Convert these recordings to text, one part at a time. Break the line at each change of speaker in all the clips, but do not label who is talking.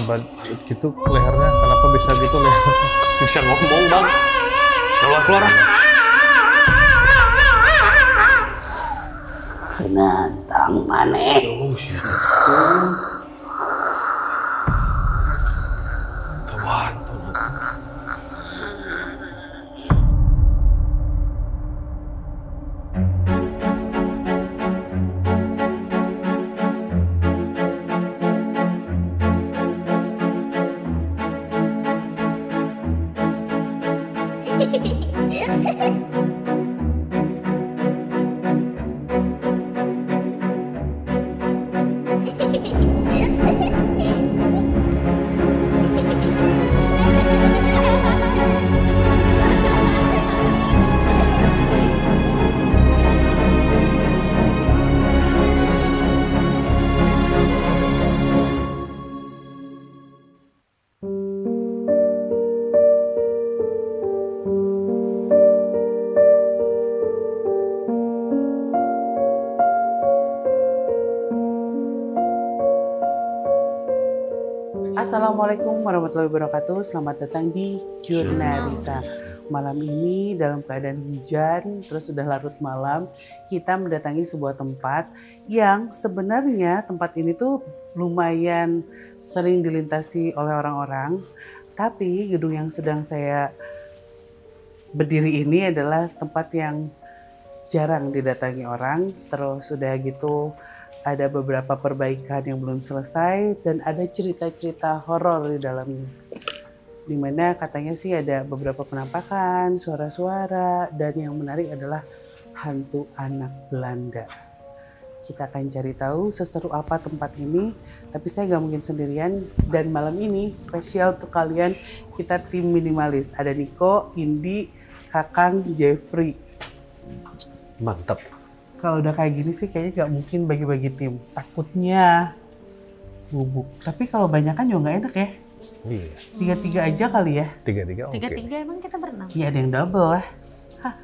lebat gitu lehernya. Kenapa bisa gitu lehernya?
Bisa ngomong bang. Keluar.
Penantang maneh.
Oh shit. Tuhan.
Assalamualaikum warahmatullahi wabarakatuh. Selamat datang di Jurnalisa. Malam ini dalam keadaan hujan, terus sudah larut malam, kita mendatangi sebuah tempat yang sebenarnya tempat ini tuh lumayan sering dilintasi oleh orang-orang. Tapi gedung yang sedang saya berdiri ini adalah tempat yang jarang didatangi orang. Terus sudah gitu ada beberapa perbaikan yang belum selesai dan ada cerita-cerita horor di dalamnya. Dimana katanya sih ada beberapa penampakan, suara-suara, dan yang menarik adalah hantu anak Belanda. Kita akan cari tahu seseru apa tempat ini, tapi saya gak mungkin sendirian. Dan malam ini spesial untuk kalian, kita tim minimalis. Ada Niko, Indi, Kakang, Jeffrey.
Mantap.
Kalau udah kayak gini sih kayaknya gak mungkin bagi-bagi tim. Takutnya bubuk. Tapi kalau banyak kan juga gak enak ya.
Iya.
3-3 aja kali ya.
3-3 oke.
3-3 emang kita berenang?
Iya ada yang double lah. Hah.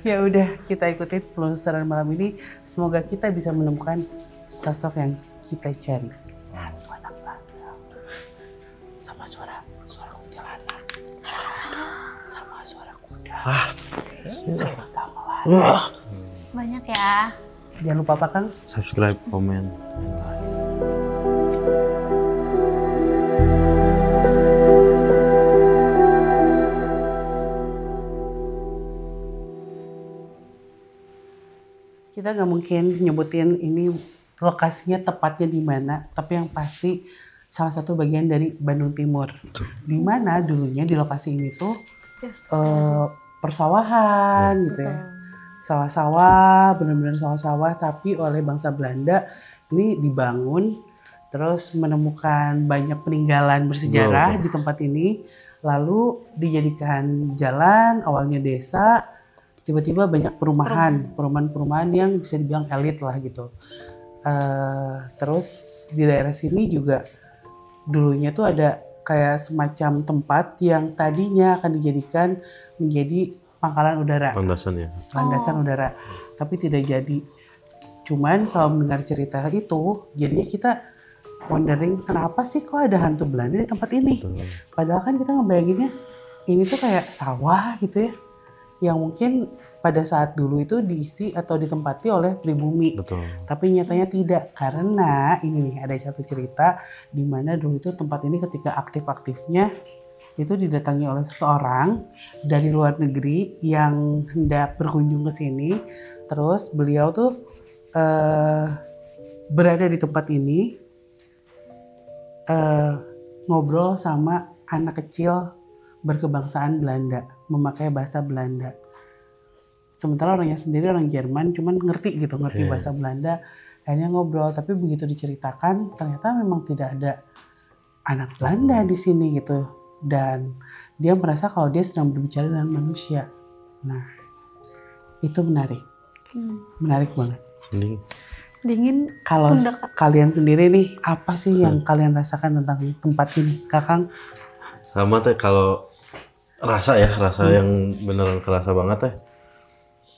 Ya udah kita ikutin penelusuran malam ini. Semoga kita bisa menemukan sosok yang kita cari. Hantu anak Belanda. Sama suara kuntilanak. Sama suara kuda. Sama gamelan.
Banyak ya.
Jangan lupa apa Kang?
Subscribe, komen, dan like.
Kita nggak mungkin nyebutin ini lokasinya tepatnya di mana, tapi yang pasti salah satu bagian dari Bandung Timur. Di mana dulunya di lokasi ini tuh persawahan gitu ya. Sawah-sawah, benar-benar sawah-sawah, tapi oleh bangsa Belanda ini dibangun, terus menemukan banyak peninggalan bersejarah di tempat ini, lalu dijadikan jalan, awalnya desa, tiba-tiba banyak perumahan yang bisa dibilang elit lah gitu. Terus di daerah sini juga dulunya tuh ada kayak semacam tempat yang tadinya akan dijadikan menjadi pangkalan udara. Landasan udara. Tapi tidak jadi. Cuman kalau mendengar cerita itu, jadinya kita wondering kenapa sih kok ada hantu Belanda di tempat ini. Padahal kan kita ngebayanginnya ini tuh kayak sawah gitu ya. Yang mungkin pada saat dulu itu diisi atau ditempati oleh pribumi.
Betul.
Tapi nyatanya tidak, karena ini nih ada satu cerita di mana dulu itu tempat ini ketika aktif-aktifnya itu didatangi oleh seseorang dari luar negeri yang hendak berkunjung ke sini. Terus beliau tuh berada di tempat ini ngobrol sama anak kecil berkebangsaan Belanda, memakai bahasa Belanda. Sementara orangnya sendiri orang Jerman, cuman ngerti bahasa Belanda. Akhirnya ngobrol, tapi begitu diceritakan ternyata memang tidak ada anak Belanda di sini gitu. Dan dia merasa kalau dia sedang berbicara dengan manusia. Nah, itu menarik. Menarik banget.
Dingin.
Kalau kalian sendiri nih, apa sih yang kalian rasakan tentang tempat ini, Kakang?
Sama teh kalau rasa yang beneran kerasa banget teh.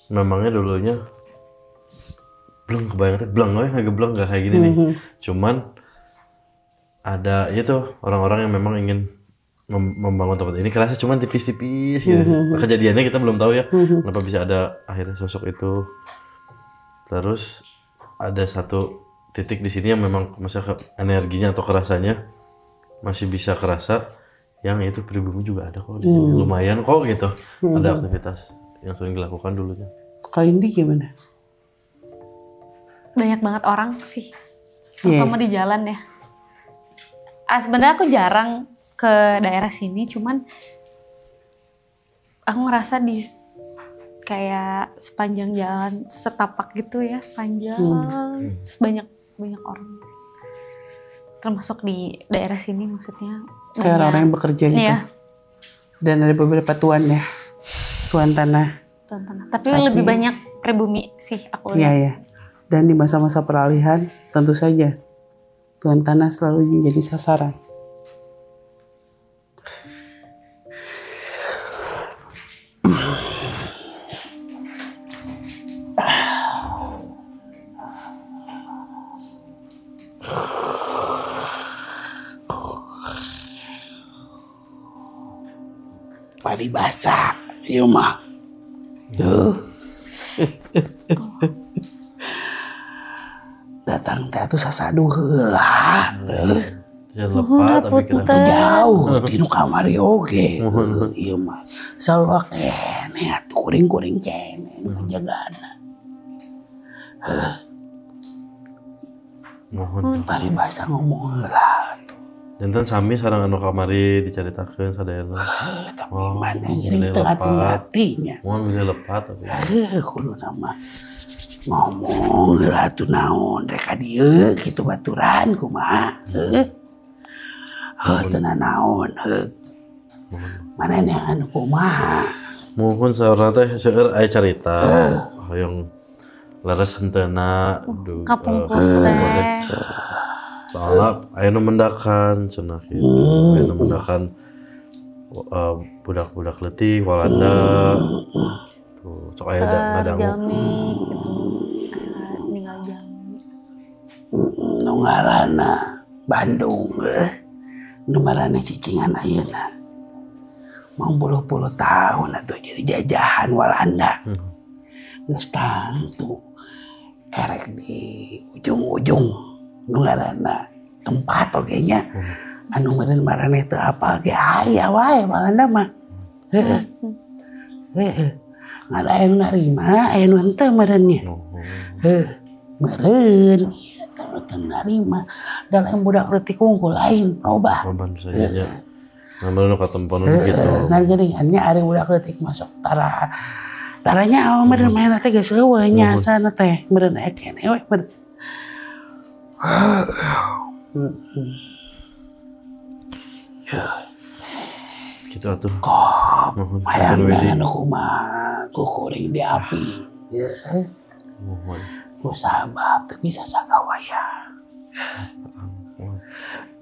Memangnya dulunya belum kebayang teh, agak belum nggak kayak gini nih. Cuman ada itu orang-orang yang memang ingin membangun tempat ini kerasa cuman tipis-tipis gitu. Kejadiannya kita belum tahu ya kenapa bisa ada akhirnya sosok itu. Terus ada satu titik di sini yang memang maksudnya energinya atau kerasanya masih bisa kerasa, yang itu pribumi juga ada kok di sini. Lumayan kok gitu. Ada aktivitas yang sering dilakukan dulunya.
Kalau Indi gimana?
Banyak banget orang sih,
Iya.
terutama di jalan ya. Sebenarnya aku jarang ke daerah sini, cuman aku ngerasa di kayak sepanjang jalan setapak gitu ya, panjang, banyak orang. Termasuk di daerah sini maksudnya.
Kayak orang-orang yang bekerja gitu.
Iya.
Dan ada beberapa tuan ya, tuan tanah.
Tapi lebih banyak pribumi sih aku
Iya
lihat.
ya. Dan di masa-masa peralihan tentu saja tuan tanah selalu menjadi sasaran. Padi basah, iya mah. Tuh. Datang teh tuh sasaduh heula.
Jangan lepas tapi kita
Jauh tinu kamari oge. Ieu mah salwa kene atuh kuring-kuring kene nu jagana.
mohon.
Pari bahasa ngomong heula.
Jantan sami sareng anu kamari dicaritakeun sadayana.
Tapi
Oh,
mana
boleh
geuning teu
lepat.
hati-hatinya.
Mohon bisa lepat tapi.
Kudu nama ngomong heula atuh naon rek ka dieu kitu baturan kumaha. Teu naon. Manehna anu kumaha.
Mohon saurna teh seueur aya carita hoyong laras hentena
Kapungkur teh.
soalnya aya nu mendakan cenah kitu. Aya nu mendakan budak-budak leutik Walanda. Tuh, sok aya ngadangu.
Jalmi gitu. Asal ninggal jalmi.
Nu ngaranna Bandung nu ngaranna cicingan ayeuna. Mau puluh tahun atuh jadi jajahan Walanda. Geus tangtu erek di ujung-ujung nu ngaranna tempat oge nya. Anu meureun marane teu apal ge aya wae Walanda mah. Heeh. Heeh. Ngada aya nu narima, aya nu henteu meureunnya. Heuh, meureun ieu teu narima. Da lain budak leutik unggul lain loba.
Korban saja nya. Namun nu katemponan gitu.
Nah geuningannya ari budak leutik masuk tara. Taranya awan meureun maena teh geus eueuh nya asana teh. Meureun aya keneh we meureun.
Gitu atuh. Mohon
Hayang
Wedi.
anu kumaha ku kuring di api. Ya,
Mohon.
ku sabab teu bisa sagawaya.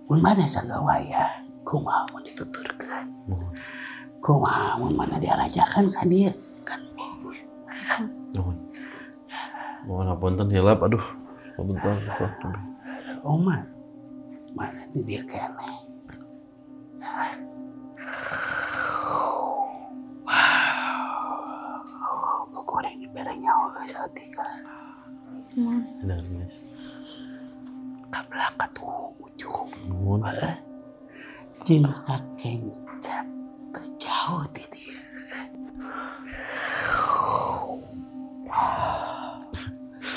Mun mana sagawaya, kumaha mun dituturkeun.
Mohon.
Kumaha mun mana diarajakan ka dieu kan.
Mohon. Mohon hapunten hilap aduh. Sebentar.
Oma, mana di dia keneh. Ku kuring di bere nyawa saeutika.
Benar guys.
Kablah ka tuh ujung.
Mohon.
Jeung ka kencat teu jauh ti dieu.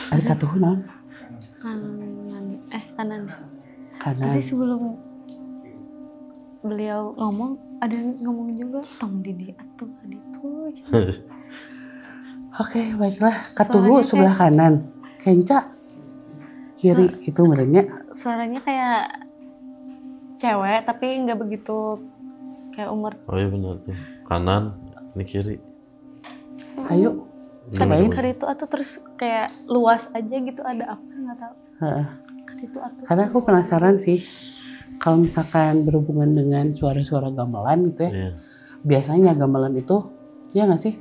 Ari katuh naon?
Kanan.
Kanan.
Tadi sebelum beliau ngomong, ada yang ngomong juga, tong Didi atuh tadi tuh.
Oke, baiklah. Katuhu sebelah kanan. Kenca kiri itu merenya.
Suaranya kayak cewek, tapi nggak begitu kayak umur.
Oh iya benar tuh. Kanan, ini kiri.
Ayo.
Kan itu atau terus kayak luas aja gitu, ada apa nggak tahu.
Heeh.
Kan itu atau.
Karena aku penasaran sih. Kalau misalkan berhubungan dengan suara-suara gamelan gitu ya.
Iya.
Biasanya gamelan itu, ya nggak sih?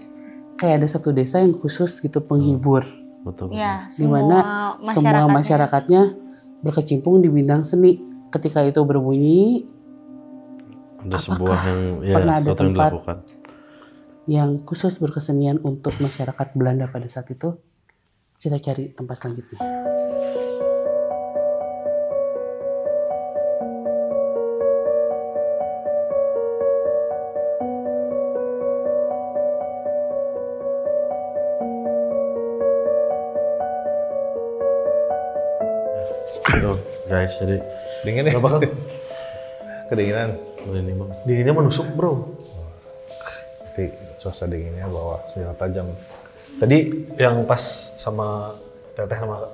Kayak ada satu desa yang khusus gitu penghibur.
Betul.
Ya,
Di mana semua masyarakatnya berkecimpung di bidang seni. ketika itu berbunyi,
Ada sebuah yang
pernah ada
sesuatu yang
tempat
dilakukan.
yang khusus berkesenian untuk masyarakat Belanda pada saat itu, kita cari tempat selanjutnya.
Tuh, guys, jadi
Dingin ya?
Kenapa, Kang?
Kedinginan.
ini bang.
Dinginnya menusuk, bro.
Nanti cuaca dinginnya bawa senjata tajam.
Tadi yang pas sama teteh sama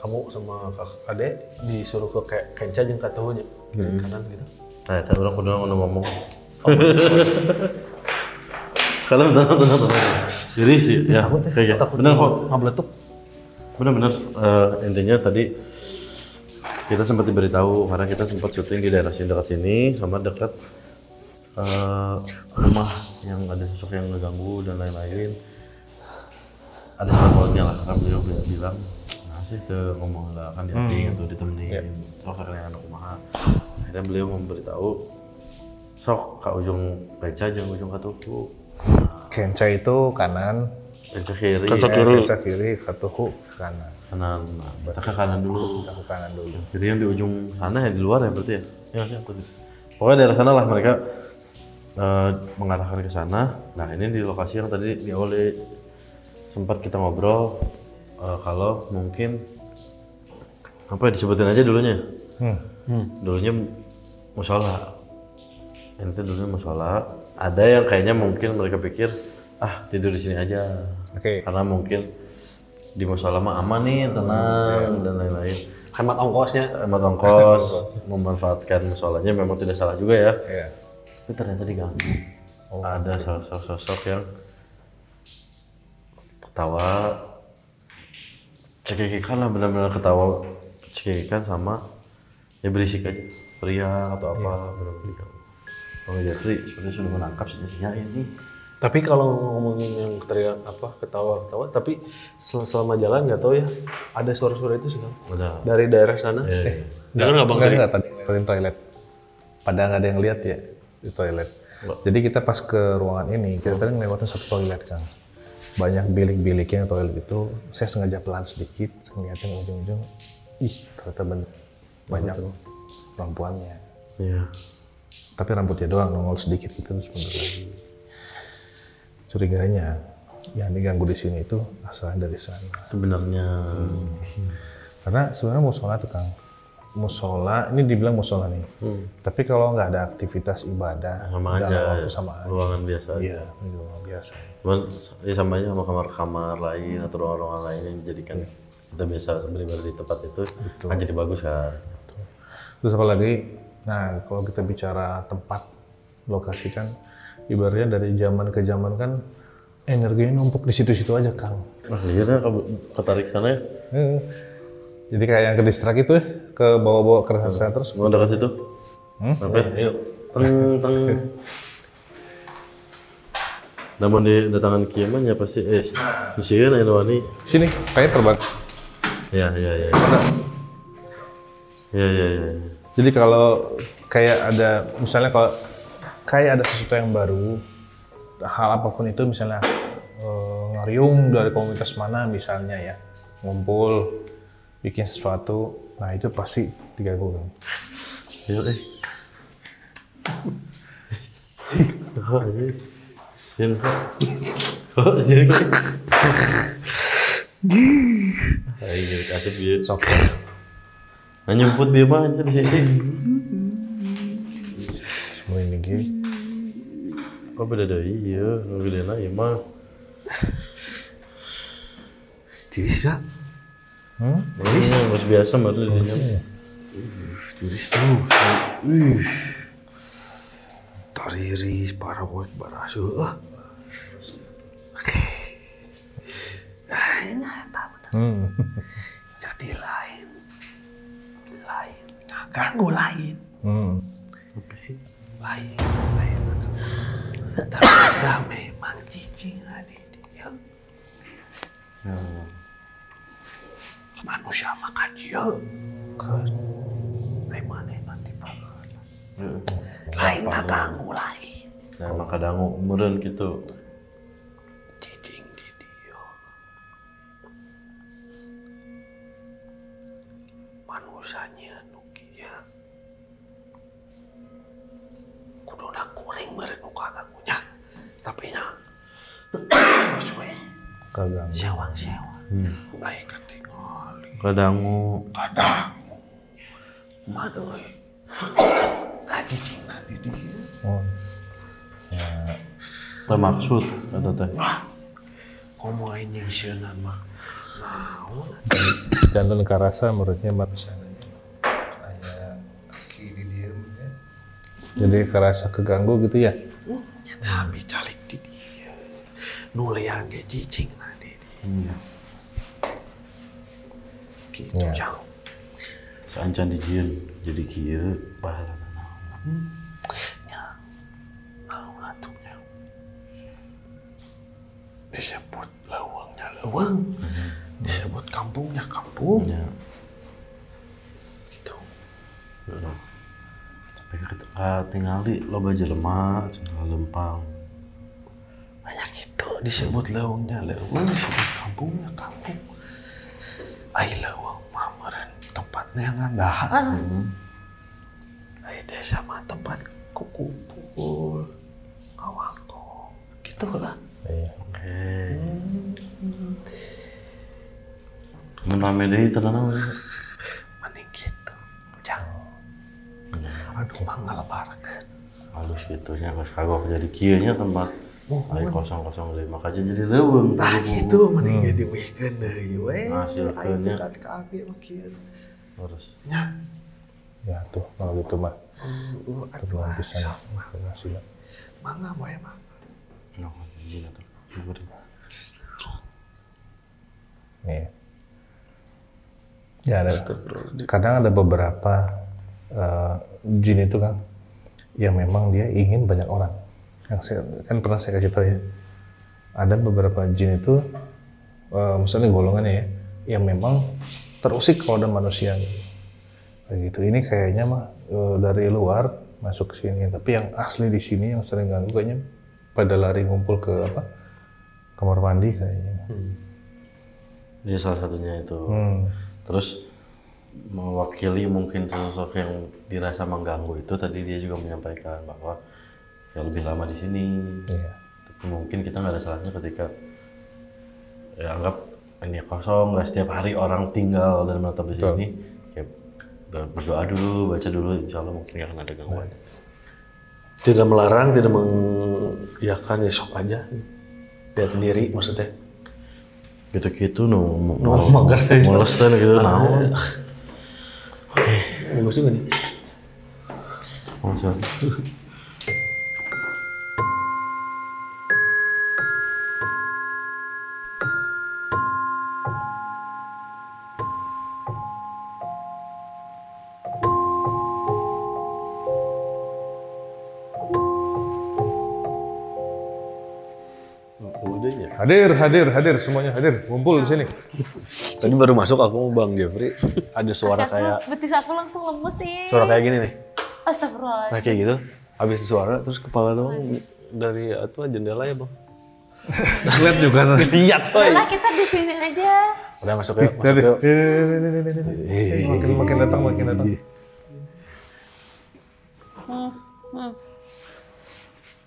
kamu sama kakak adek disuruh ke kayak kenca jeung katuhunya kiri kanan gitu.
Nah, itu orang kudu ngomong. Kalau tenang. Jadi sih, ya, kayak gitu. Bener kok.
Ngabletuk.
Bener-bener. Intinya tadi kita sempat diberitahu karena kita sempat syuting di daerah sini dekat sini sama dekat rumah yang ada sosok yang ngeganggu dan lain-lain. Ada sahabatnya lah karena beliau bilang nah sih tuh ngomong lah kan diading atau ditemenin sok karena anak kumaha. Akhirnya beliau memberitahu sok ka ujung beca jeung ujung katuhu.
Kenca itu kanan,
Beca kiri.
kenca kiri, katuhu kanan.
Kanan. Nah, kita ke kanan dulu.
Aku kanan dulu.
Jadi yang di ujung sana ya di luar ya berarti ya? Ya sih aku. Pokoknya daerah sana lah mereka mengarahkan ke sana. Nah ini di lokasi yang tadi di awal sempat kita ngobrol kalau mungkin apa ya disebutin aja dulunya. Dulunya musola. Ini tuh dulunya musola. Ada yang kayaknya mungkin mereka pikir tidur di sini aja.
Oke.
Karena mungkin di musola mah aman nih, tenang dan lain-lain.
Hemat ongkosnya.
Hemat ongkos, memanfaatkan musolanya memang tidak salah juga ya.
Iya.
Tapi ternyata diganggu. Ada sosok yang ketawa, cekikikan lah benar-benar ketawa, cekikikan sama ya berisik aja, pria atau apa benar-benar diganggu. Bang Jeffrey sebenarnya sudah menangkap sisinya ini.
Tapi kalau ngomongin yang teriak ketawa, tapi selama jalan nggak tahu ya ada suara-suara itu sih Kang.
Ada.
Dari daerah sana. Dengar nggak Bang?
Enggak, tadi ngeliatin toilet. Padahal nggak ada yang lihat ya di toilet. Jadi kita pas ke ruangan ini, kita tadi ngelewatin satu toilet kan. Banyak bilik-biliknya toilet itu. Saya sengaja pelan sedikit, ngeliatin ujung-ujung. Ih, ternyata bener banyak perempuannya.
Iya.
Tapi rambutnya doang nongol sedikit gitu terus bener lagi. Curiganya yang diganggu di sini itu asalnya dari sana.
Sebenarnya.
Karena sebenarnya musola tuh Kang, musola ini dibilang musola nih. Tapi kalau nggak ada aktivitas ibadah
Sama
dalam
aja,
waktu sama aja.
ruangan biasa aja.
Iya, ini ruangan biasa.
Cuman ya sama aja sama kamar-kamar lain atau ruangan-ruangan lain yang dijadikan kita biasa beribadah di tempat itu kan jadi bagus kan.
Terus apa lagi? Nah, kalau kita bicara tempat, lokasi kan, ibaratnya dari zaman ke zaman kan energinya numpuk di situ-situ aja Kang.
Nah, lihatnya ketarik sana ya.
Jadi kayak yang ke distrak itu ya, ke bawah-bawah ke sana terus.
Mau dekat situ? Sampai? Yuk. Teng. Namun didatangan kiaman ya pasti sisieun aya wani.
Sini, kayak terbang.
Ya. Ya.
Jadi kalau kayak ada, misalnya kalau kayak ada sesuatu yang baru, hal apapun itu misalnya ngariung dari komunitas mana misalnya ya, ngumpul, bikin sesuatu, nah itu pasti diganggu kan.
Ayo Sini. Ayo jadi kasih biar
Sok.
Nah nyumput biar mah di sisi.
Semua ini gini.
Oh beda deh, iya, gede lah, iya mah.
Tidak.
Ini masih biasa baru dia.
Turis tuh. Tariris para wek barasu. Jadi lain. Nah, ganggu lain. Lain. Tapi memang cicing ada dia. Manusia makan dia. Kan. Mana nanti Lain ganggu lain.
Nah, maka dangu meureun gitu.
Cicing di dia. Manusanya nu kieu. Kuduna kuring meureun nu kaganggunya. Tapi nya suwe
Kagak.
sewang-sewang. Ai katingali.
Kadangu.
Mana euy? Cicingna di dieu.
Oh.
Teu maksud eta teh.
Komo aing sieunnan mah. Naon?
Jantan karasa menurutnya manusia kayak kiri dia ya. Jadi karasa keganggu gitu ya.
Nabi calik di dia. Nu liang ge cicingna di dia. Gitu
Ya.
jauh.
Sancan dijieun jadi kieu pahalana naon.
Naon atunya? Disebut leuweungnya leuweung. Disebut kampungnya kampung.
Ya.
Gitu.
Tapi tingali loba jelema cenah lempang.
Banyak itu disebut leuweungnya leuweung, disebut kampungnya kampung. Ai leuweung mah meureun tempatnya ngandahan. Ai desa mah tempat kukumpul, kawangkong, gitu lah.
Iya.
Oke. Mun rame deui teu naon.
Mending gitu. Jangan. Aduh mah ngalebarkeun.
Halus gitu nya geus kagok jadi kieu nya tempat
Mohon.
ai kosong-kosong deui maka jadi leuweung.
Tah gitu mending diwihkeun deui we.
Ngasilkeun nya.
Ai ka abdi mah kieu.
Terus
Nya.
Ya tuh kalau gitu mah
Aduh
kebetulan bisa
sok mah.
ngasih.
Mangga moe mah.
no izin atuh.
Nih. Ya ada. Kadang ada beberapa jin itu kan yang memang dia ingin banyak orang. Yang saya kan pernah saya kasih tahu ya. Ada beberapa jin itu misalnya golongannya ya yang memang terusik kalau ada manusia gitu. Kayak gitu. Ini kayaknya mah dari luar masuk ke sini, tapi yang asli di sini yang sering ganggu kayaknya pada lari ngumpul ke apa? Kamar mandi kayaknya.
Dia salah satunya itu. Terus mewakili mungkin sosok yang dirasa mengganggu itu tadi dia juga menyampaikan bahwa ya lebih lama di sini.
Iya.
Tapi mungkin kita nggak ada salahnya ketika ya anggap ini kosong, nggak setiap hari orang tinggal dan menetap di
Betul.
sini. Kayak berdoa dulu, baca dulu, insya Allah mungkin nggak akan ada gangguan.
Tidak melarang, tidak mengiyakan, ya sok aja. Lihat sendiri maksudnya.
Gitu-gitu no,
mager teh.
males teh gitu naon.
Oke, bagus juga nih.
Masa. Udah ya.
Hadir semuanya hadir, ngumpul di sini.
Tadi baru masuk aku Bang Jeffrey, ada suara
Aku-
kayak
betis aku langsung lemes sih.
suara kayak gini nih.
Astagfirullah.
Nah kayak gitu. Habis suara terus kepala doang dari apa jendela ya, Bang.
Lihat juga.
Lihat
Udah kita di sini aja.
Udah masuk yuk, masuk yuk.
Makin datang.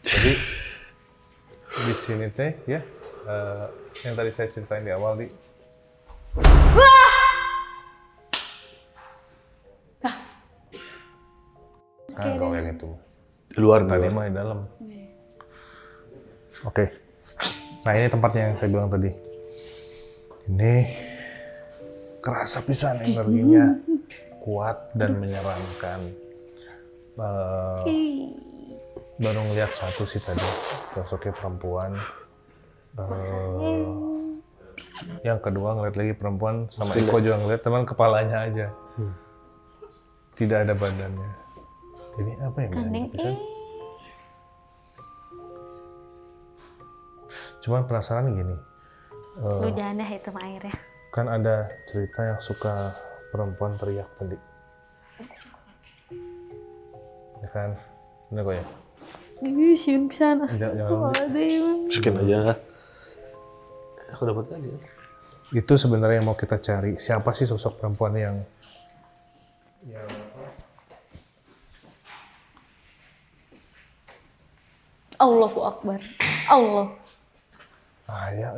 Jadi di sini teh ya yang tadi saya ceritain di awal di kan kalau yang itu
Di luar
tadi
tadi.
mah di dalam. Oke. Nah ini tempatnya yang saya bilang tadi. Ini kerasa pisan energinya, kuat dan menyeramkan. Baru ngeliat satu sih tadi, sosoknya perempuan. Yang kedua ngeliat lagi perempuan, sama Eko juga ngeliat, teman kepalanya aja. Tidak ada badannya. Ini apa yang
Gandeng
pisan? Cuman penasaran gini,
Lu jangan dah itu mah airnya.
kan ada cerita yang suka perempuan teriak tadi. Ya kan? Bener kok ya?
Ih, siun pisan.
Jangan-
Astagfirullahaladzim.
Masukin aja. Aku dapat aja.
Itu sebenarnya yang mau kita cari. Siapa sih sosok perempuan yang
Allahu Akbar. Allah.
ya,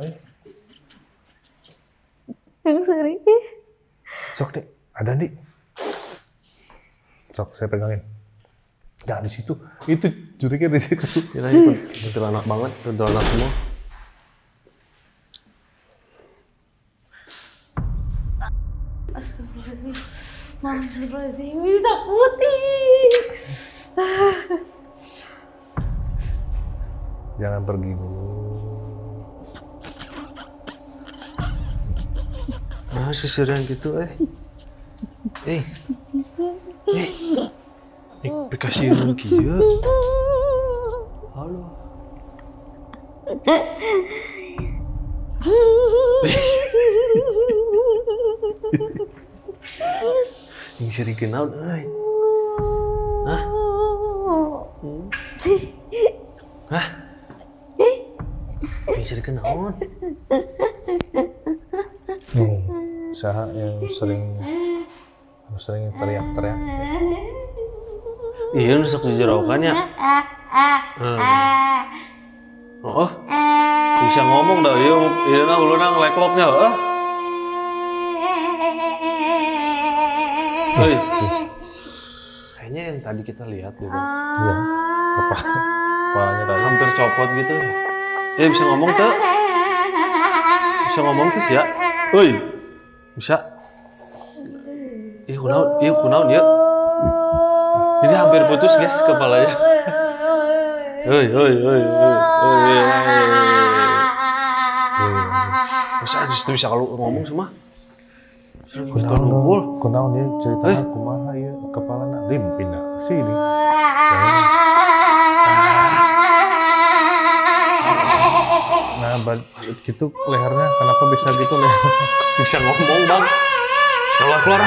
Yang sering.
Sok Dik, ada Dik. Sok, saya pegangin. Jangan di situ. Itu juriknya di situ.
Ini aja kuntilanak banget, kuntilanak semua.
Astagfirullahaladzim. Astagfirullahaladzim. Ini takutin.
Jangan pergi dulu.
Nah, sisiran gitu, dikasih rugi ya. Halo. Ini sering kenal, Hah? Hah? Ini sering kenal.
Usaha yang sering teriak-teriak.
Iya, nusuk dijeraukan ya. Oh, bisa ngomong dah. Iya, lu nang lekloknya. Hei, kayaknya yang tadi kita lihat gitu.
Iya. Kepalanya tadi.
Hampir copot gitu. Ya bisa ngomong tuh. Bisa ngomong tuh ya. Hei, bisa. Kunaon ya. Jadi hampir putus guys kepalanya. Hei. Bisa kalau ngomong semua.
Kunaon dia cerita kumaha ieu kepalana limpina sini. Nah, gitu lehernya kenapa bisa gitu leher?
Bisa ngomong bang. Keluar.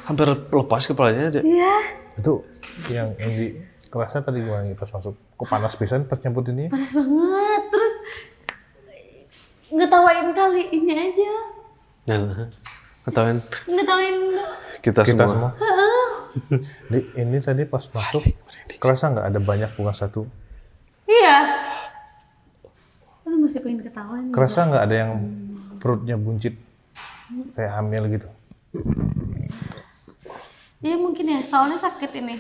Hampir lepas kepalanya deh.
Iya.
Itu yang di kerasnya tadi gimana pas masuk? Kok panas pisan pas nyebut ini?
Panas banget. Terus ngetawain kali ini aja.
Ngetawain kita semua.
Ini tadi pas masuk kerasa nggak ada banyak bukan satu?
Iya. Lu masih pengen ketahuan.
Kerasa nggak ada yang perutnya buncit kayak hamil gitu?
Iya mungkin ya, soalnya sakit ini.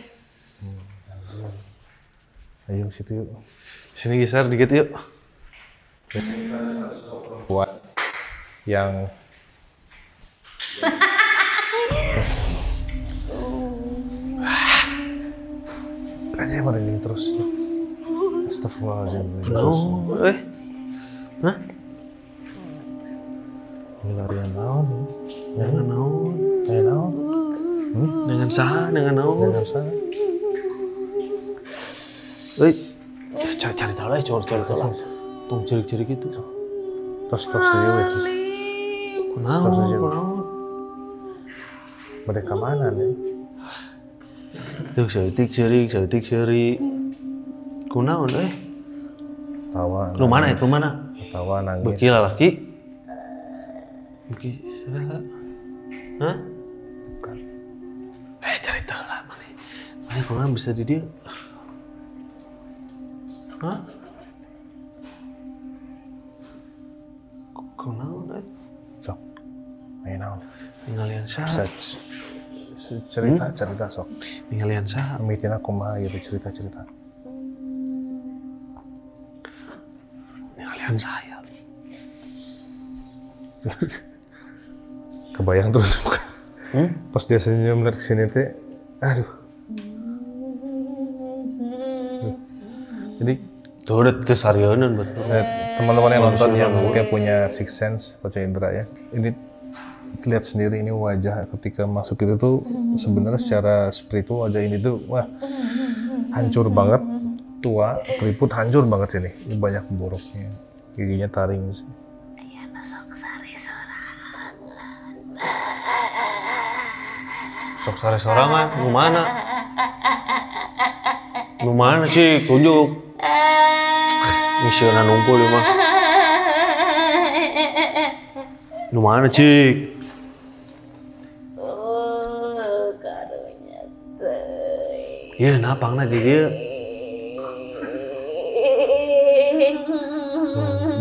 Ayo situ yuk.
Sini geser dikit yuk.
Buat yang aja merinding terus. Astagfirullahaladzim.
Hah?
Ini larian naon?
Dengan naon?
Kayak naon?
Dengan saha? Dengan naon?
Dengan sana?
Cari tahu lah, cari tahu lah. Tunggu cerik-cerik itu.
Tos dulu ya.
Kunaon?
Mereka mana nih?
Tuh, seutik cerik. Kunaon,
Tawa.
Lu mana?
Tawa nangis.
Beki lalaki? Beki saha? Hah?
Bukan.
Cari tahu lah, mana kunaon bisa di dia? Hah? Kunaon,
Sok. Ayo naon.
Ningalian saha?
Cerita sok.
Ningalian saha?
Mitin aku mah gitu cerita.
Ningalian saya.
Kebayang terus. Pas dia senyum lihat kesini teh, aduh. Jadi
Tuh udah sarionan betul.
teman-teman yang nonton yang mungkin punya sixth sense, baca indera ya. Ini lihat sendiri ini wajah ketika masuk itu tuh sebenarnya secara spiritual wajah ini tuh wah hancur banget, tua, keriput hancur banget ini banyak boroknya, giginya taring sih.
Sok sare sorangan, nu mana? Nu mana sih? Tunjuk. Misalnya numpul ya mah. Nu mana sih?
Karunya teh.
Iya, napangna di dia.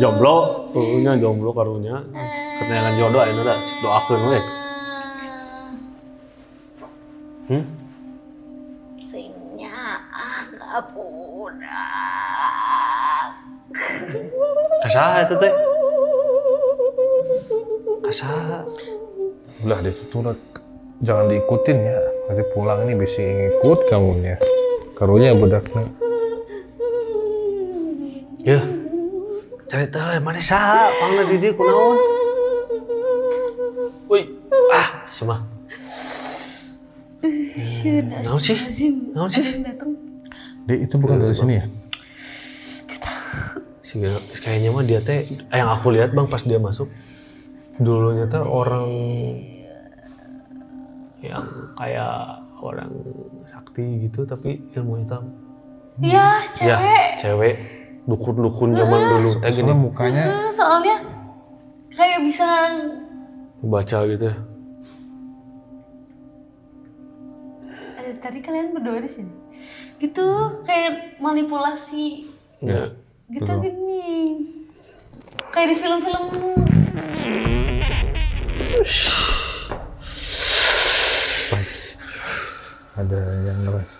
Jomblo, nya jomblo karunya. Ketenangan jodoh ayeuna da, cek doakeun we.
Sing nyaah kabudak.
Kasaha eta teh? Kasaha?
Ulah ditutup, jangan diikutin ya. Nanti pulang ini bisa ngikut kamunya. Karunya budaknya.
Ya. Cari tahu mana saha, pangna di dieu kunaon? Woi, semah. Naon sih? Naon sih?
Dek, itu bukan dari sini ya?
Kayaknya mah dia teh, yang aku lihat bang pas dia masuk, dulunya teh orang yang kayak orang sakti gitu, tapi ilmu hitam.
Ya, cewek.
Ya, cewek. Dukun-dukun zaman dulu teh gini.
Mukanya
Soalnya kayak bisa
baca gitu.
tadi kalian berdua di sini. Gitu kayak manipulasi
Ya.
gitu gini. Kayak di film-film.
ada yang ngeras,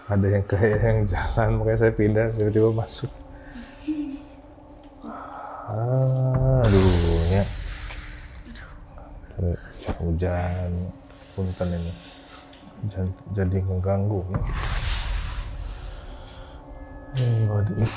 ada yang kayak yang jalan, makanya saya pindah tiba-tiba masuk. Aduh ya, hujan punten ini, jadi mengganggu. Waduh.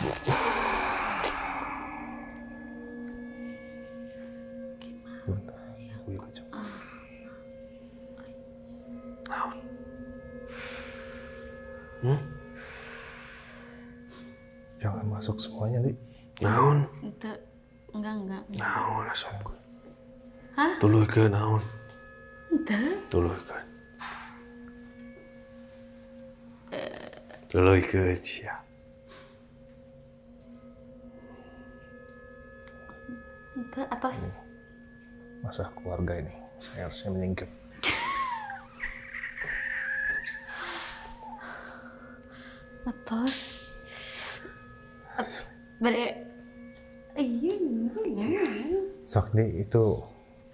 Jangan masuk semuanya, Li.
Naon?
Itu enggak.
Naon asam gue.
Hah?
Tuluikeun naon?
Itu
Tuluikeun. Tuluikeun sia.
atas.
Masa keluarga ini, saya harusnya menyingkir.
Atas. Bade. Iya.
Sakti itu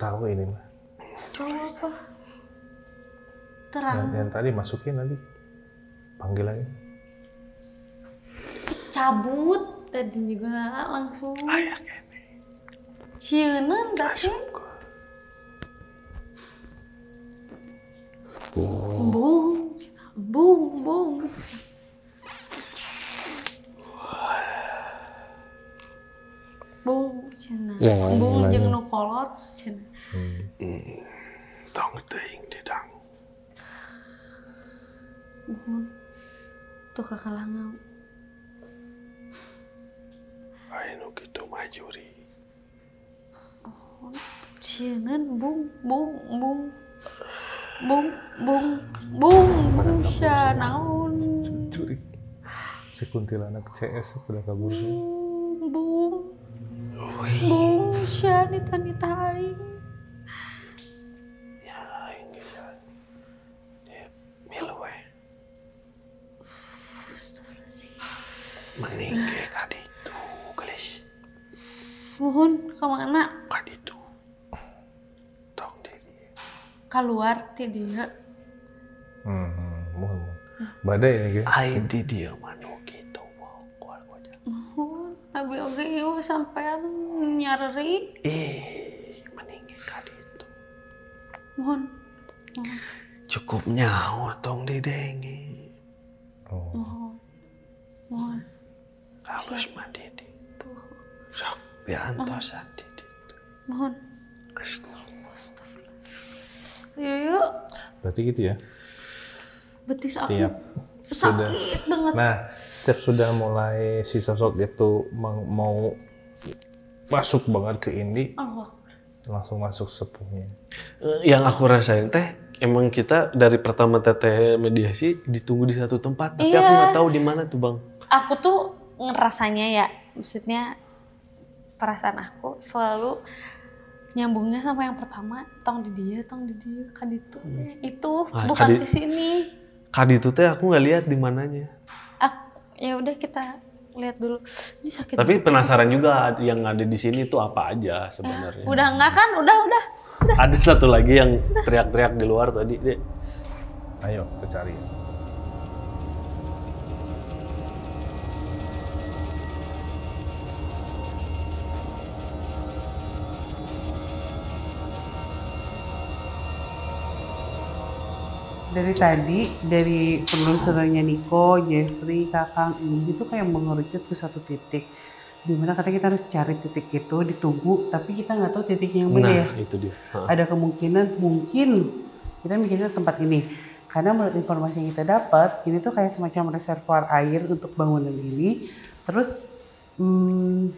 tahu ini mah.
Tahu apa? Terang.
Yang tadi masukin nanti panggil lagi.
Cabut tadi juga langsung.
Ayah kene.
Cieun tapi. Bung. Bung cenah. Bung jeung nu kolot cenah.
Tong teuing didang.
Tuh kakalangan.
Anu kitu majuri.
Cieun bung sya naon.
Curi. Si kuntilanak CS udah kabur sih.
Bung sya nita aing.
Ya ini ya. Milu we. Mending ge ka ditu, geus.
Nuhun ka mana?
Ka ditu. Tong diri.
Keluar ti dieu.
Mohon. Badai ini, guys.
Ai di dia manu kitu mongkol aja.
Nuhun, abi oge ieu sampean nyari.
Mending ge ka ditu.
Nuhun.
Cukup nyaho tong didenge.
Nuhun.
Harus mandi di ditu. Sok diantosan di ditu.
Nuhun.
Astagfirullah.
Yuk.
Berarti gitu ya.
Betis aku
Setiap sudah.
sakit banget.
Nah, setiap sudah mulai si sosok itu mau masuk banget ke ini,
Allah.
langsung masuk sepuhnya.
Yang aku rasain teh emang kita dari pertama teteh mediasi ditunggu di satu tempat, tapi aku nggak tahu di mana tuh bang.
Aku tuh ngerasanya ya, maksudnya perasaan aku selalu nyambungnya sama yang pertama, tong di dia kan itu. Itu
Ah,
bukan
kadi-
ke sini.
Kadi itu teh aku nggak lihat di mananya.
Ya udah kita lihat dulu. Ini sakit.
Tapi
banget.
penasaran juga yang ada di sini tuh apa aja sebenarnya.
Udah enggak kan? Udah.
Ada satu lagi yang teriak-teriak di luar tadi. Dek.
Ayo kita cari.
Dari tadi, dari penelusurannya Niko, Jeffrey, Kakang, ini tuh kayak mengerucut ke satu titik. Dimana katanya kita harus cari titik itu, ditunggu, tapi kita nggak tahu titiknya yang mana ya.
Nah, itu dia.
Ada kemungkinan mungkin kita mikirnya tempat ini. Karena menurut informasi yang kita dapat, ini tuh kayak semacam reservoir air untuk bangunan ini. Terus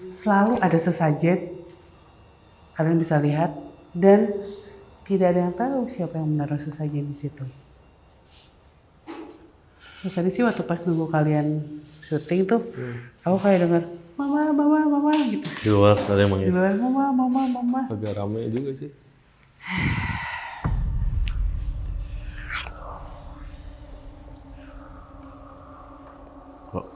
selalu ada sesajen, kalian bisa lihat, dan tidak ada yang tahu siapa yang menaruh sesajen di situ. Terus tadi sih waktu pas nunggu kalian syuting tuh, aku kayak dengar mama gitu.
Di luar ada yang
Di
manggil.
luar mama.
Agak ramai juga sih.
Kok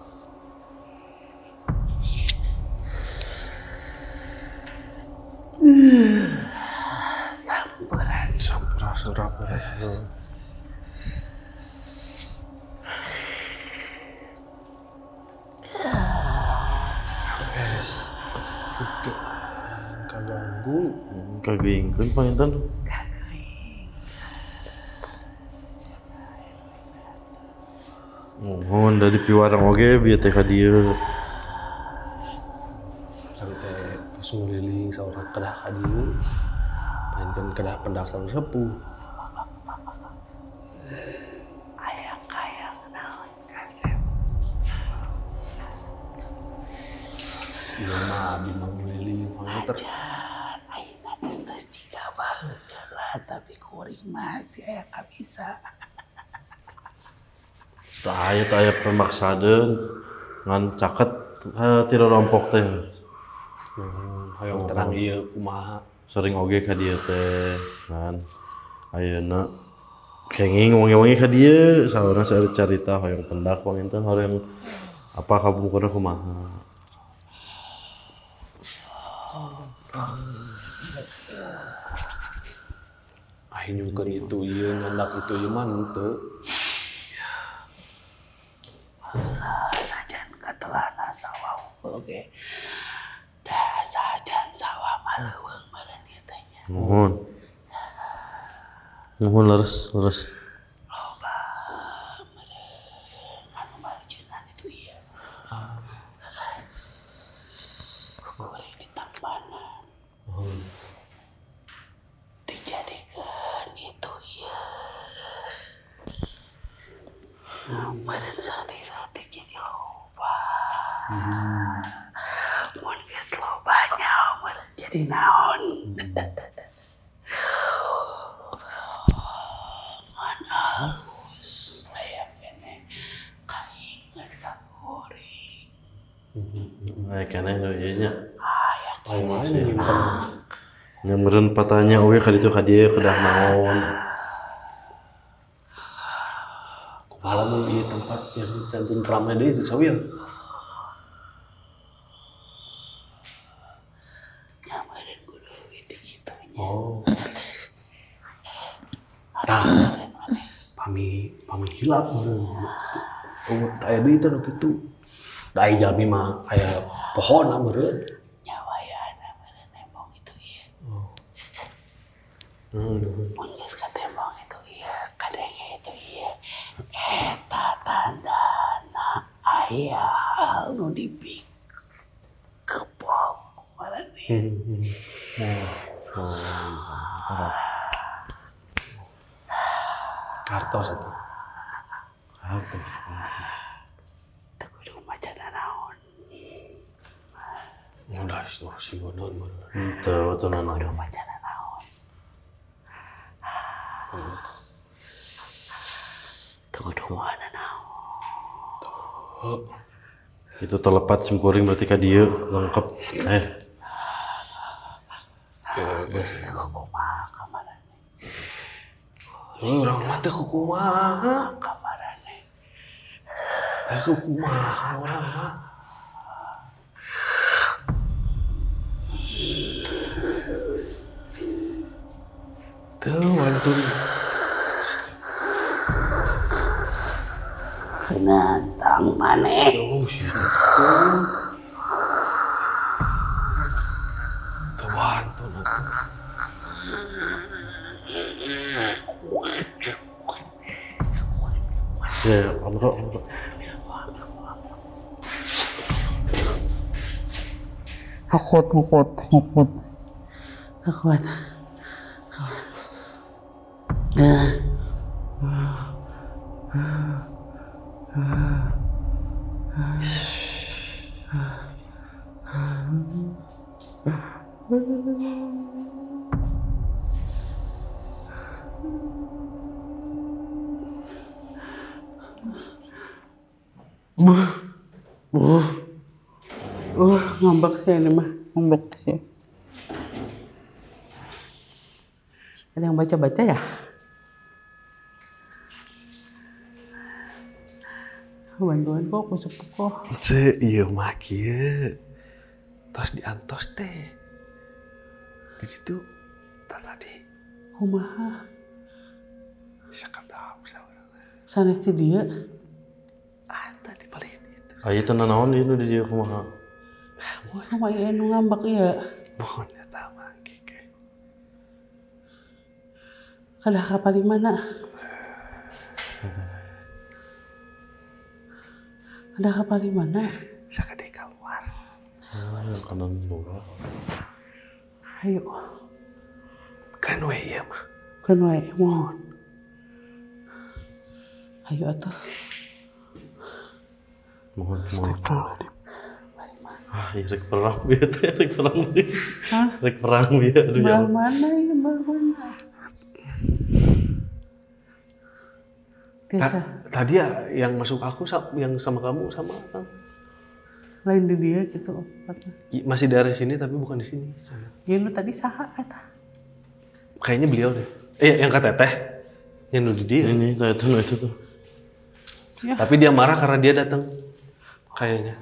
Sampurasun. Beres. Oke. Kaganggu.
kagingkeun panginten. Mohon dari piwarang oge bieu teh ka dieu.
Sampai terus ngeliling seorang kedah kadieu. Panten kedah pendaksan sepuh.
Ayang naon kasep.
Iya mah abdi mah ngeliling panter.
Aina geus jika baheula lah, tapi kuring masih aya kabisa.
Tah aya pemaksadeun ngan caket ti rompok teh.
Hayang terang ieu kumaha.
Sering oge ka dieu teh kan. Ayeuna kenging wangi-wangi ka dieu saurna saeur carita hoyong pendak panginten hoyong apa kabungkurna kumaha.
Nyungkeun itu ieu nyandak itu ieu mah henteu.
Sajan katelana sawah oge. Da sajan sawah maleuweung meureun ieu teh nya.
Nuhun leres.
Loba meureun anu marjunan itu ieu. Kuring ditambanan. Dijadikeun itu ieu. Meureun satik-satik jadi loba. Mun geus loba nyaho meureun jadi naon. Ngan halus aya kene kainget ka kuring.
Aya keneh nu ieu nya.
Ayo mana nyimpen.
Nya meureun patanya oge ka ditu ka dieu kedah naon.
Kumaha mun ieu tempat yang janten ramai deui teu sawieu.
Nya meureun kudu gitu kitu nya.
Oh. Tah. Pami hilap meureun. Oh, aya deui teh nu kitu. Da aya jalmi mah aya pohonna meureun.
Nyawayana meureun nembong itu ieu.
Nuhun.
Mun geus katembong itu ieu, kadenge itu ieu. Eta tandana aya hal nu dipik kepok marane.
Kartos atuh.
Teu kudu macana naon.
Udah itu si gonon meureun.
Henteu atuh nana.
Kudu macana naon. Tunggu ada naon.
Itu terlepat simkuring berarti ka dieu lengkap.
Teu kumaha kamarane.
Urang mah teu kumaha.
Kamarane.
Teu kumaha urang mah. Teu wantun.
Penantang maneh.
Oh shit. Teu wantun atuh.
Ya, amro.
Akut. Ngambek sih ini mah, ngambek sih. Ada yang baca-baca ya? Bantuan kok, aku sepuh kok.
Teu ieu mah kieu. Tos diantos teh. Di situ tadi
Kumaha?
sakadap saurang.
Sanes ti dia.
Tadi paling itu.
Aya teh naon ieu nu di dieu kumaha?
Sama ieu nu ngambek ieu.
Mohon eta mah kike.
Kadah kapal di mana? Ada kapal di mana?
Sakade keluar.
Kanan bola.
Ayo,
Kan we ieu mah.
kan wae mohon. Ayo atuh.
Mohon. Iya rek perang bieu teh, rek perang bieu.
Hah?
Rek perang bieu. Aduh, ya
Belah
Allah.
mana ini belah mana? Biasa.
Tadi ya yang masuk aku yang sama kamu sama Kang.
Lain di dia gitu.
Masih dari sini tapi bukan di sini.
Ya lu tadi saha kata.
Kayaknya beliau deh. Yang kata Teteh. Yang nu di dia.
Ini itu tuh.
Tapi dia marah karena dia datang. Kayaknya.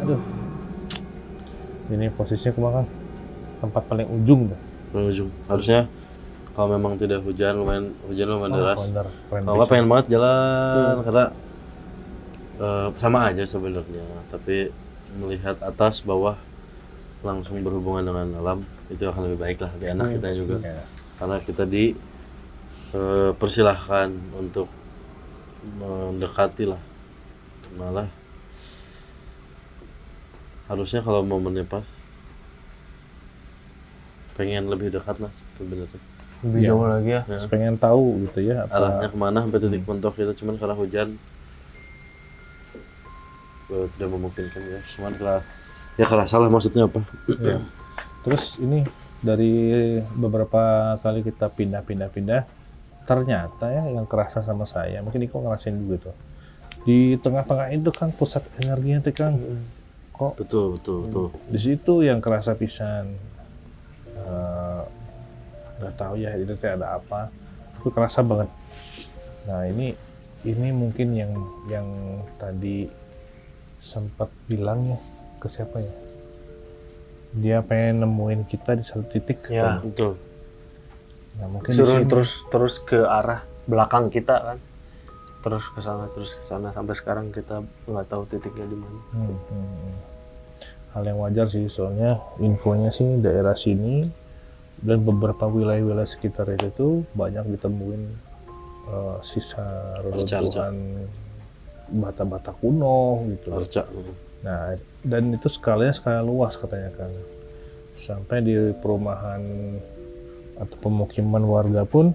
Aduh. Ini posisinya kumaha Kang? Tempat paling ujung tuh.
Ujung. Harusnya kalau memang tidak hujan lumayan deras.
Bener, keren
Kalau nggak pengen banget jalan karena sama aja sebenarnya. Tapi melihat atas bawah langsung berhubungan dengan alam itu akan lebih baik lah, lebih enak kita juga.
Iya.
Karena kita persilahkan untuk mendekati lah, malah harusnya kalau momennya pas pengen lebih dekat lah sebenarnya.
Lebih jauh lagi ya.
Terus pengen tahu gitu ya apa
Arahnya kemana sampai titik mentok kita, cuman karena hujan tidak memungkinkan ya. Cuman ya kerasa lah maksudnya apa.
ya. Terus ini dari beberapa kali kita pindah, ternyata ya yang kerasa sama saya, mungkin Iko ngerasain juga tuh. Di tengah-tengah itu kan pusat energinya tuh Kang. Kok
Betul.
di situ yang kerasa pisan. Nggak tahu ya itu teh ada apa. Itu kerasa banget. Nah, ini mungkin yang tadi sempat bilang ya ke siapa ya? Dia pengen nemuin kita di satu titik.
Ya.
Betul.
Nah, mungkin di
Suruh
sini.
terus ke arah belakang kita kan. Terus ke sana sampai sekarang kita nggak tahu titiknya di mana.
Hal yang wajar sih, soalnya infonya sih daerah sini dan beberapa wilayah-wilayah sekitar itu tuh banyak ditemuin sisa reruntuhan bata-bata kuno gitu.
Arca.
Nah, dan itu skala luas katanya kan. Sampai di perumahan atau pemukiman warga pun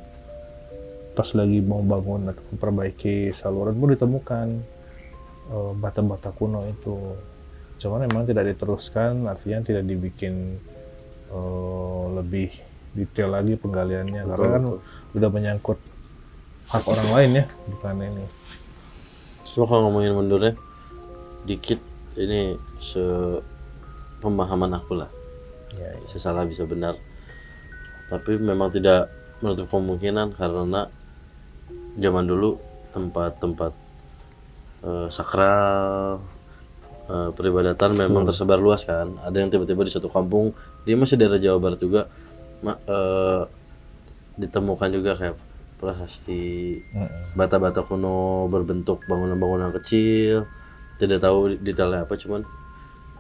pas lagi mau bangun atau memperbaiki saluran pun ditemukan bata-bata kuno itu. Cuman memang tidak diteruskan, artinya tidak dibikin lebih detail lagi penggaliannya, karena kan udah menyangkut hak orang lain ya, bukan ini.
Cuma kalau ngomongin mundurnya dikit, ini pemahaman aku lah.
Ya,
Bisa salah bisa benar. Tapi memang tidak menutup kemungkinan karena zaman dulu tempat-tempat sakral, peribadatan memang tersebar luas kan. Ada yang tiba-tiba di satu kampung, dia masih daerah Jawa Barat juga, ditemukan juga kayak prasasti bata-bata kuno berbentuk bangunan-bangunan kecil. Tidak tahu detailnya apa, cuman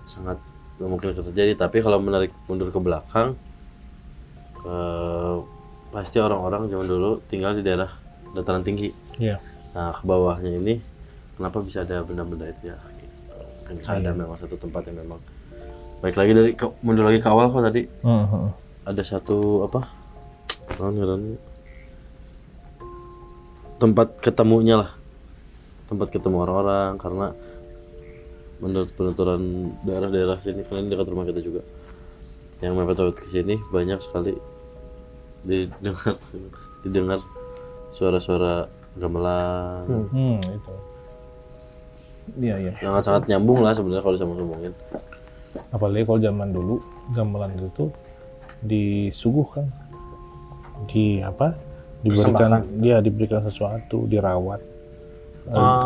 sangat mungkin terjadi. Tapi kalau menarik mundur ke belakang, pasti orang-orang zaman dulu tinggal di daerah dataran tinggi.
Iya.
Nah, ke bawahnya ini kenapa bisa ada benda-benda itu ya? Kan ada memang satu tempat yang memang baik lagi dari mundur lagi ke awal kok tadi. Ada satu apa? Tempat ketemunya lah. Tempat ketemu orang-orang, karena menurut penuturan daerah-daerah sini, karena ini dekat rumah kita juga. Yang mepet ke sini banyak sekali didengar suara-suara gamelan.
Itu. Iya.
Sangat nyambung lah sebenarnya kalau sama ngomongin.
Apalagi kalau zaman dulu gamelan itu tuh disuguhkan, diberikan sesuatu, dirawat.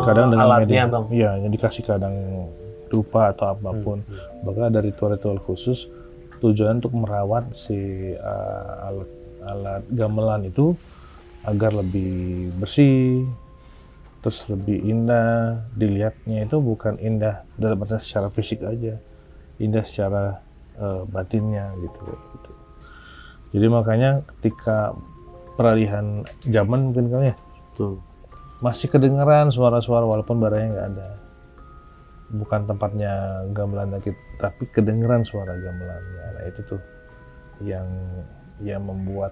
Kadang dengan
alatnya,
media,
Bang.
iya, yang dikasih kadang dupa atau apapun. Bahkan ada ritual-ritual khusus tujuan untuk merawat si alat gamelan itu agar lebih bersih, terus lebih indah dilihatnya. Itu bukan indah dalam arti secara fisik aja, indah secara batinnya gitu. Jadi makanya ketika peralihan zaman mungkin kali ya, masih kedengeran suara-suara walaupun barangnya nggak ada. Bukan tempatnya gamelan lagi, tapi kedengeran suara gamelannya. Nah itu tuh yang membuat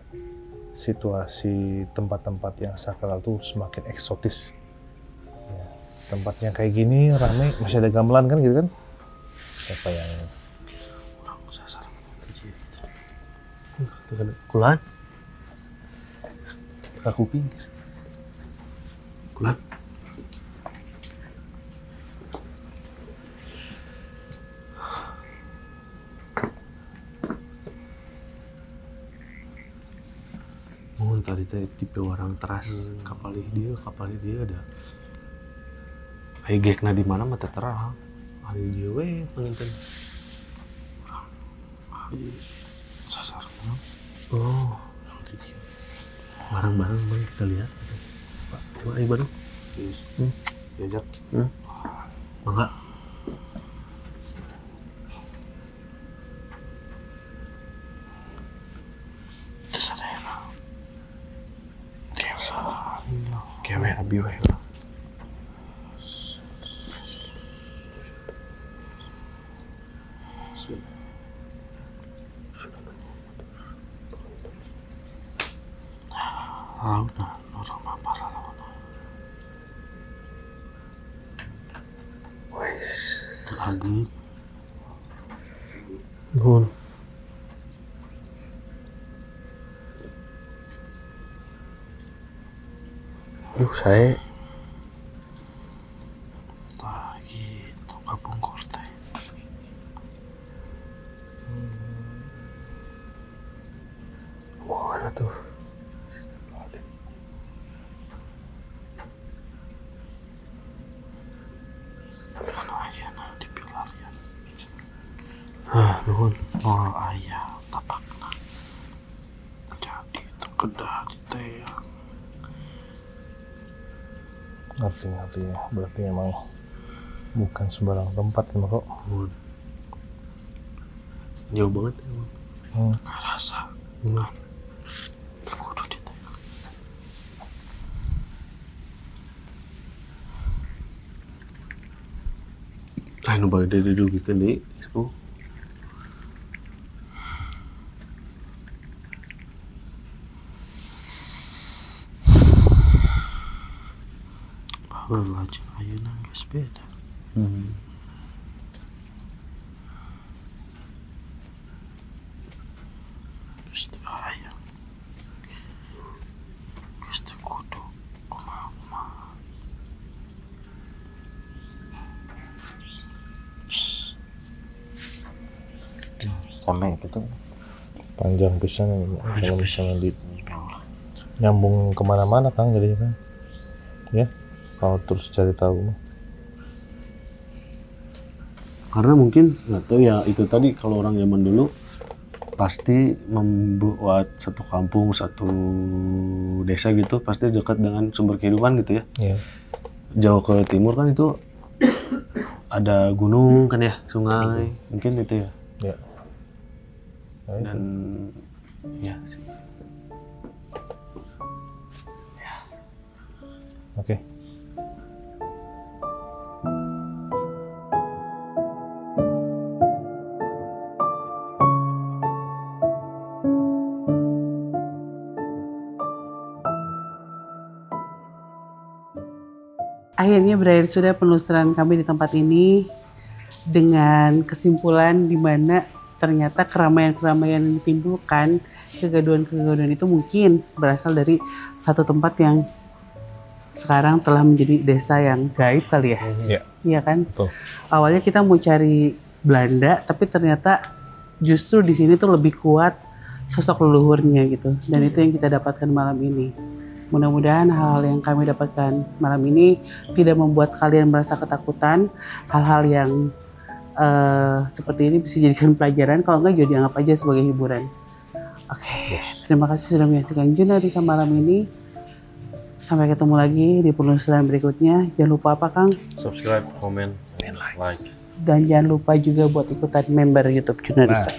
situasi tempat-tempat yang sakral tuh semakin eksotis. Ya, tempatnya kayak gini rame, masih ada gamelan kan gitu kan? Siapa yang
Orang sasar kulan ke kuping kulan mohon tadi teh tipe orang teras kapal dia ada gegna di mana mata terang hari dia we penginten sasar oh barang-barang bang kita lihat Pak ayo baru diajak mangga terus ada yang kewe abi we orang mapara lawan. Wes, lagi. Nuhun. Yuk saya. Lagi tukang bungkur teh. Wah, ada tuh. Nuhun. Oh ayah tapakna. Jadi itu kedah di teang.
ngerti ya, berarti memang bukan sembarang tempat ya kok.
Jauh banget emang.
Kerasa. Kudu di teang.
Nu balik dari dulu kan deh.
lajeng ayeuna geus beda. Geus teu aya. Geus teu kudu kumaha-kumaha. Rame gitu.
Panjang pisan kalau misalnya di nyambung kemana-mana Kang jadi kan. Ya, kalau terus cari tahu mah.
Karena mungkin nggak tahu ya, itu tadi kalau orang zaman dulu pasti membuat satu kampung, satu desa gitu pasti dekat dengan sumber kehidupan gitu ya.
Iya.
Jauh ke timur kan itu ada gunung kan ya, sungai, mungkin itu ya.
Ya.
Dan ya
Oke.
Akhirnya berakhir sudah penelusuran kami di tempat ini dengan kesimpulan di mana ternyata keramaian-keramaian yang ditimbulkan, kegaduhan-kegaduhan itu mungkin berasal dari satu tempat yang sekarang telah menjadi desa yang gaib kali ya.
Iya.
Iya kan?
Betul.
Awalnya kita mau cari Belanda, tapi ternyata justru di sini tuh lebih kuat sosok leluhurnya gitu. Dan itu yang kita dapatkan malam ini. Mudah-mudahan hal-hal yang kami dapatkan malam ini tidak membuat kalian merasa ketakutan. Hal-hal yang seperti ini bisa dijadikan pelajaran, kalau enggak juga dianggap aja sebagai hiburan. Oke, terima kasih sudah menyaksikan Jurnarisa malam ini. Sampai ketemu lagi di penelusuran berikutnya. Jangan lupa apa Kang?
Subscribe, komen, like.
Dan jangan lupa juga buat ikutan member YouTube Jurnarisa.